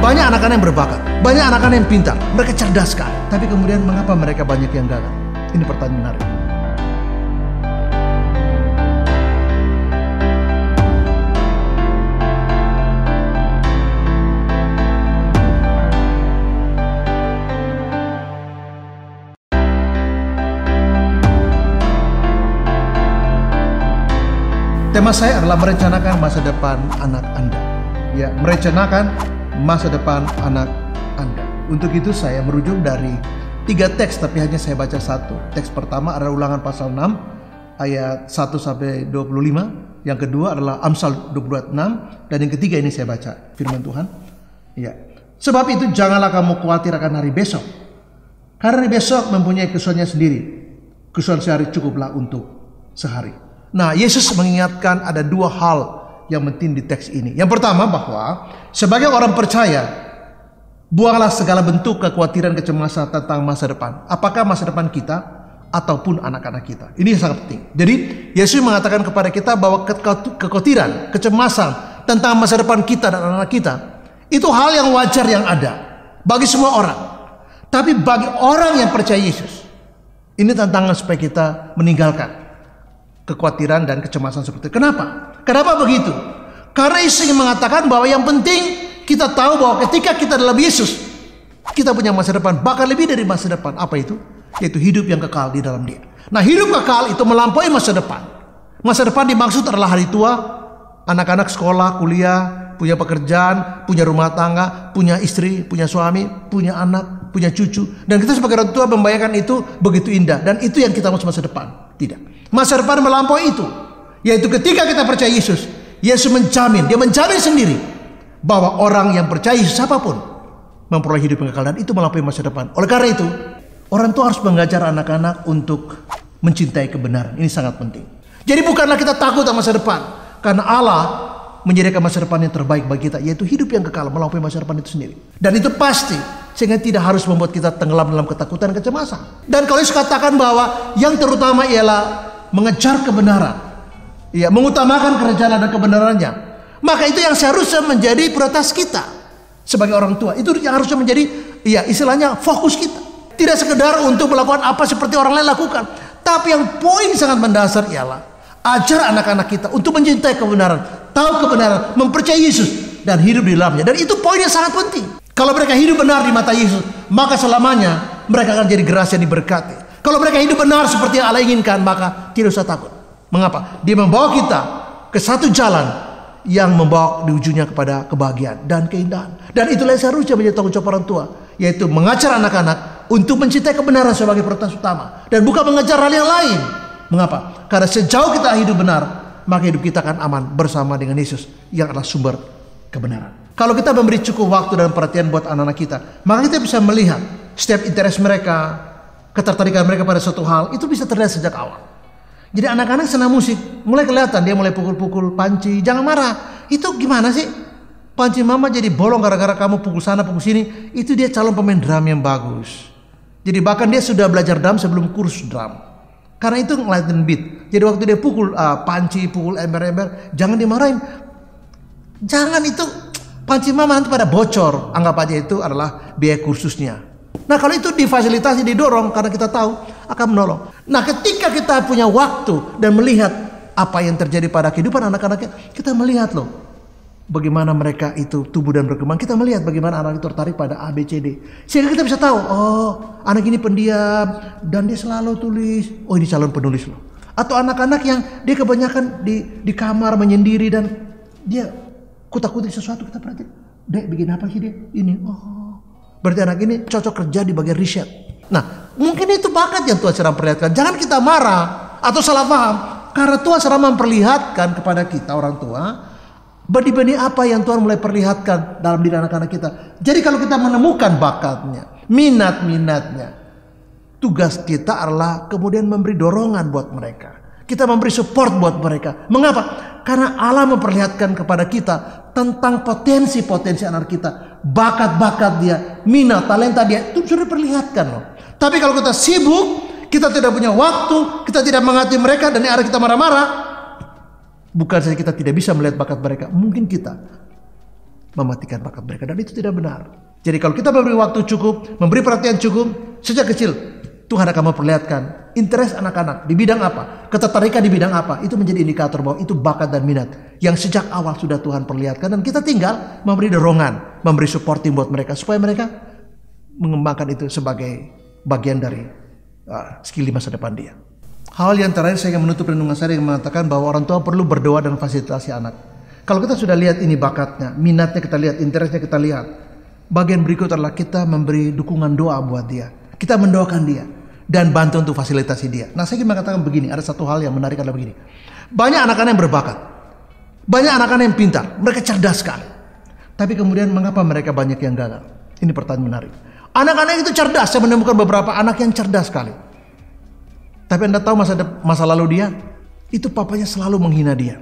banyak anak-anak yang berbakat, banyak anak-anak yang pintar, mereka cerdas sekali. Tapi kemudian mengapa mereka banyak yang gagal? Ini pertanyaan menarik. Tema saya adalah merencanakan masa depan anak Anda. Ya, merencanakan masa depan anak Anda. Untuk itu saya merujuk dari 3 teks, tapi hanya saya baca 1. Teks pertama adalah Ulangan pasal 6 ayat 1 sampai 25. Yang kedua adalah Amsal 26, dan yang ketiga ini saya baca firman Tuhan. Ya. Sebab itu janganlah kamu khawatir akan hari besok, karena hari besok mempunyai kesusahannya sendiri. Kesusahan sehari cukuplah untuk sehari. Nah, Yesus mengingatkan ada 2 hal yang penting di teks ini. Yang pertama, bahwa sebagai orang percaya, buanglah segala bentuk kekhawatiran, kecemasan tentang masa depan. Apakah masa depan kita ataupun anak-anak kita. Ini sangat penting. Jadi, Yesus mengatakan kepada kita bahwa kekhawatiran, kecemasan tentang masa depan kita dan anak-anak kita, itu hal yang wajar yang ada bagi semua orang. Tapi bagi orang yang percaya Yesus, ini tantangan supaya kita meninggalkan kekhawatiran dan kecemasan seperti itu. Kenapa? Kenapa begitu? Karena Yesus ingin mengatakan bahwa yang penting kita tahu bahwa ketika kita dalam Yesus, kita punya masa depan, bahkan lebih dari masa depan. Apa itu? Yaitu hidup yang kekal di dalam Dia. Nah, hidup kekal itu melampaui masa depan. Masa depan dimaksud adalah hari tua, anak-anak sekolah, kuliah, punya pekerjaan, punya rumah tangga, punya istri, punya suami, punya anak, punya cucu. Dan kita sebagai orang tua membayangkan itu begitu indah. Dan itu yang kita mau masa depan. Tidak. Masa depan melampaui itu. Yaitu ketika kita percaya Yesus, Yesus menjamin, Dia menjamin sendiri bahwa orang yang percaya Yesus siapapun memperoleh hidup yang kekal, dan itu melampaui masa depan. Oleh karena itu, orang tua harus mengajar anak-anak untuk mencintai kebenaran. Ini sangat penting. Jadi bukanlah kita takut sama masa depan, karena Allah menyediakan masa depan yang terbaik bagi kita, yaitu hidup yang kekal melampaui masa depan itu sendiri. Dan itu pasti, sehingga tidak harus membuat kita tenggelam dalam ketakutan dan kecemasan. Dan kalau Yesus katakan bahwa yang terutama ialah mengejar kebenaran, ya, mengutamakan kerajaan dan kebenarannya, maka itu yang seharusnya menjadi prioritas kita sebagai orang tua. Itu yang harusnya menjadi, ya, istilahnya fokus kita. Tidak sekedar untuk melakukan apa seperti orang lain lakukan, tapi yang poin sangat mendasar ialah ajar anak-anak kita untuk mencintai kebenaran, tahu kebenaran, mempercayai Yesus dan hidup di dalamnya. Dan itu poin yang sangat penting. Kalau mereka hidup benar di mata Yesus, maka selamanya mereka akan jadi generasi yang diberkati. Kalau mereka hidup benar seperti yang Allah inginkan, maka tidak usah takut. Mengapa? Dia membawa kita ke satu jalan yang membawa di ujungnya kepada kebahagiaan dan keindahan. Dan itulah yang seharusnya menjadi tanggung jawab orang tua, yaitu mengajar anak-anak untuk mencintai kebenaran sebagai prioritas utama, dan bukan mengejar hal yang lain. Mengapa? Karena sejauh kita hidup benar, maka hidup kita akan aman bersama dengan Yesus yang adalah sumber kebenaran. Kalau kita memberi cukup waktu dan perhatian buat anak-anak kita, maka kita bisa melihat setiap interest mereka, ketertarikan mereka pada suatu hal, itu bisa terlihat sejak awal. Jadi anak-anak senang musik, mulai kelihatan dia mulai pukul-pukul panci. Jangan marah. Itu gimana sih? Panci mama jadi bolong gara-gara kamu pukul sana pukul sini. Itu dia calon pemain drum yang bagus. Jadi bahkan dia sudah belajar drum sebelum kursus drum. Karena itu ngeliatin beat. Jadi waktu dia pukul panci, pukul ember-ember, jangan dimarahin. Jangan, itu panci mama nanti pada bocor. Anggap aja itu adalah biaya kursusnya. Nah, kalau itu difasilitasi, didorong, karena kita tahu akan menolong. Nah, ketika kita punya waktu dan melihat apa yang terjadi pada kehidupan anak-anaknya, kita melihat loh bagaimana mereka itu tumbuh dan berkembang. Kita melihat bagaimana anak itu tertarik pada A, B, C, D. Sehingga kita bisa tahu, oh, anak ini pendiam dan dia selalu tulis. Oh, ini calon penulis loh. Atau anak-anak yang dia kebanyakan di kamar menyendiri dan dia kutak-kutik sesuatu, kita perhatiin. Dek, bikin apa sih dia? Ini, oh. Berarti anak ini cocok kerja di bagian riset. Nah, mungkin itu bakat yang Tuhan sedang perlihatkan. Jangan kita marah atau salah paham, karena Tuhan sedang memperlihatkan kepada kita orang tua benih-benih apa yang Tuhan mulai perlihatkan dalam diri anak-anak kita. Jadi kalau kita menemukan bakatnya, minat-minatnya, tugas kita adalah kemudian memberi dorongan buat mereka. Kita memberi support buat mereka. Mengapa? Karena Allah memperlihatkan kepada kita tentang potensi-potensi anak kita, bakat-bakat dia, minat, talenta dia, itu sudah diperlihatkan loh. Tapi kalau kita sibuk, kita tidak punya waktu, kita tidak mengerti mereka, dan ada kita marah-marah, bukan saja kita tidak bisa melihat bakat mereka, mungkin kita mematikan bakat mereka. Dan itu tidak benar. Jadi kalau kita memberi waktu cukup, memberi perhatian cukup, sejak kecil Tuhan akan memperlihatkan interest anak-anak di bidang apa, ketertarikan di bidang apa. Itu menjadi indikator bahwa itu bakat dan minat yang sejak awal sudah Tuhan perlihatkan. Dan kita tinggal memberi dorongan, memberi supporting buat mereka supaya mereka mengembangkan itu sebagai bagian dari skill di masa depan dia. Hal yang terakhir saya ingin menutup renungan saya yang mengatakan bahwa orang tua perlu berdoa dan fasilitasi anak. Kalau kita sudah lihat ini bakatnya, minatnya kita lihat, interestnya kita lihat, bagian berikut adalah kita memberi dukungan doa buat dia. Kita mendoakan dia dan bantu untuk fasilitasi dia. Nah, saya ingin mengatakan begini, ada satu hal yang menarik adalah begini. Banyak anak-anak yang berbakat, banyak anak-anak yang pintar, mereka cerdas sekali. Tapi kemudian mengapa mereka banyak yang gagal? Ini pertanyaan menarik. Anak-anak itu cerdas, saya menemukan beberapa anak yang cerdas sekali. Tapi Anda tahu masa lalu dia? Itu papanya selalu menghina dia.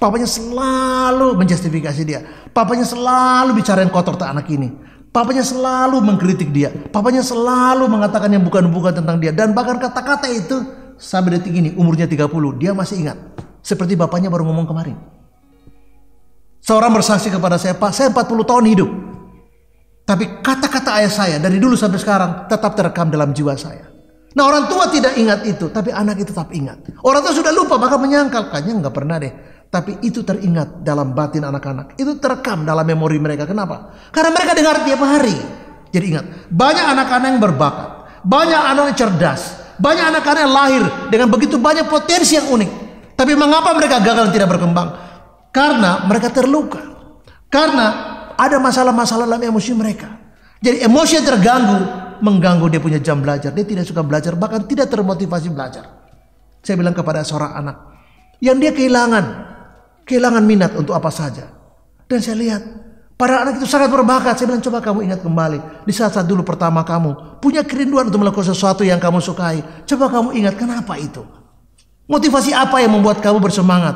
Papanya selalu menjustifikasi dia. Papanya selalu bicarain kotor ke anak ini. Papanya selalu mengkritik dia. Papanya selalu mengatakan yang bukan-bukan tentang dia. Dan bahkan kata-kata itu sampai detik ini umurnya 30 dia masih ingat. Seperti bapaknya baru ngomong kemarin. Seorang bersaksi kepada saya, Pak, saya 40 tahun hidup. Tapi kata-kata ayah saya dari dulu sampai sekarang tetap terekam dalam jiwa saya. Nah, orang tua tidak ingat itu, tapi anak itu tetap ingat. Orang tua sudah lupa, bahkan menyangkal, kayaknya nggak pernah deh. Tapi itu teringat dalam batin anak-anak. Itu terekam dalam memori mereka. Kenapa? Karena mereka dengar tiap hari. Jadi ingat, banyak anak-anak yang berbakat, banyak anak yang cerdas, banyak anak-anak yang lahir dengan begitu banyak potensi yang unik. Tapi mengapa mereka gagal dan tidak berkembang? Karena mereka terluka. Karena ada masalah-masalah dalam emosi mereka. Jadi emosi yang terganggu mengganggu dia punya jam belajar. Dia tidak suka belajar, bahkan tidak termotivasi belajar. Saya bilang kepada seorang anak yang dia kehilangan minat untuk apa saja. Dan saya lihat para anak itu sangat berbakat. Saya bilang, coba kamu ingat kembali di saat-saat dulu pertama kamu punya kerinduan untuk melakukan sesuatu yang kamu sukai. Coba kamu ingat kenapa itu. Motivasi apa yang membuat kamu bersemangat.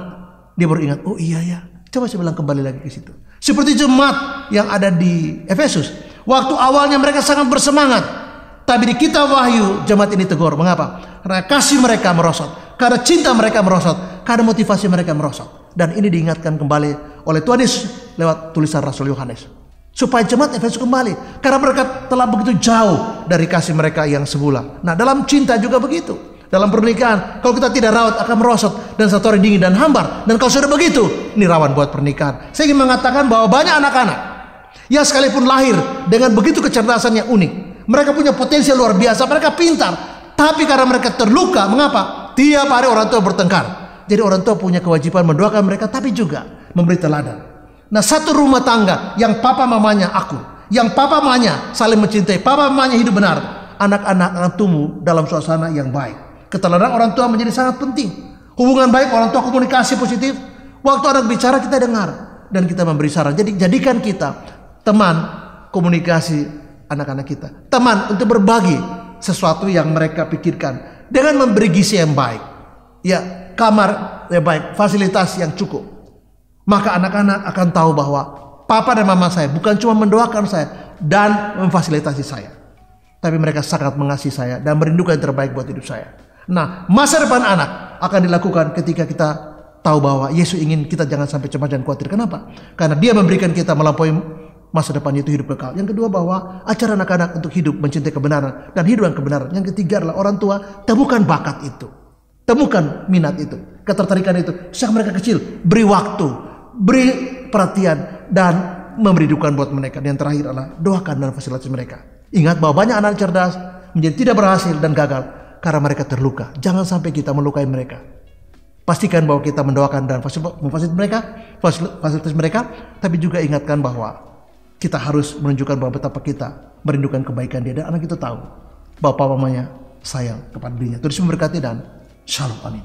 Dia baru ingat, oh iya ya. Coba saya bilang kembali lagi ke situ. Seperti jemaat yang ada di Efesus. Waktu awalnya mereka sangat bersemangat. Tapi di kitab Wahyu jemaat ini tegur. Mengapa? Karena kasih mereka merosot. Karena cinta mereka merosot. Karena motivasi mereka merosot. Dan ini diingatkan kembali oleh Tuhan Yesus lewat tulisan Rasul Yohanes. Supaya jemaat Efesus kembali. Karena mereka telah begitu jauh dari kasih mereka yang semula. Nah, dalam cinta juga begitu. Dalam pernikahan, kalau kita tidak rawat akan merosot. Dan satu hari dingin dan hambar. Dan kalau sudah begitu, ini rawan buat pernikahan. Saya ingin mengatakan bahwa banyak anak-anak yang sekalipun lahir dengan begitu kecerdasan yang unik. Mereka punya potensi luar biasa. Mereka pintar. Tapi karena mereka terluka, mengapa? Tiap hari orang tua bertengkar. Jadi orang tua punya kewajiban mendoakan mereka, tapi juga memberi teladan. Nah, satu rumah tangga yang papa mamanya aku, yang papa mamanya saling mencintai, papa mamanya hidup benar, anak-anak akan tumbuh dalam suasana yang baik. Keteladanan orang tua menjadi sangat penting. Hubungan baik orang tua, komunikasi positif. Waktu anak bicara kita dengar dan kita memberi saran. Jadi jadikan kita teman komunikasi anak-anak kita, teman untuk berbagi sesuatu yang mereka pikirkan dengan memberi gizi yang baik. Ya, kamar yang baik, fasilitas yang cukup. Maka anak-anak akan tahu bahwa papa dan mama saya bukan cuma mendoakan saya dan memfasilitasi saya, tapi mereka sangat mengasihi saya dan merindukan yang terbaik buat hidup saya. Nah, masa depan anak akan dilakukan ketika kita tahu bahwa Yesus ingin kita jangan sampai cemas dan khawatir. Kenapa? Karena dia memberikan kita melampaui masa depan itu hidup kekal. Yang kedua bahwa acara anak-anak untuk hidup mencintai kebenaran dan hidup dengan kebenaran. Yang ketiga adalah orang tua temukan bakat itu. Temukan minat itu, ketertarikan itu. Sejak mereka kecil, beri waktu, beri perhatian dan memberi dukungan buat mereka. Dan yang terakhir adalah doakan dan fasilitasi mereka. Ingat bahwa banyak anak cerdas menjadi tidak berhasil dan gagal karena mereka terluka. Jangan sampai kita melukai mereka. Pastikan bahwa kita mendoakan dan fasilitasi mereka, tapi juga ingatkan bahwa kita harus menunjukkan bahwa betapa kita merindukan kebaikan dia dan anak itu tahu bahwa mamanya sayang kepada dirinya. Terus memberkati dan shalom, amin.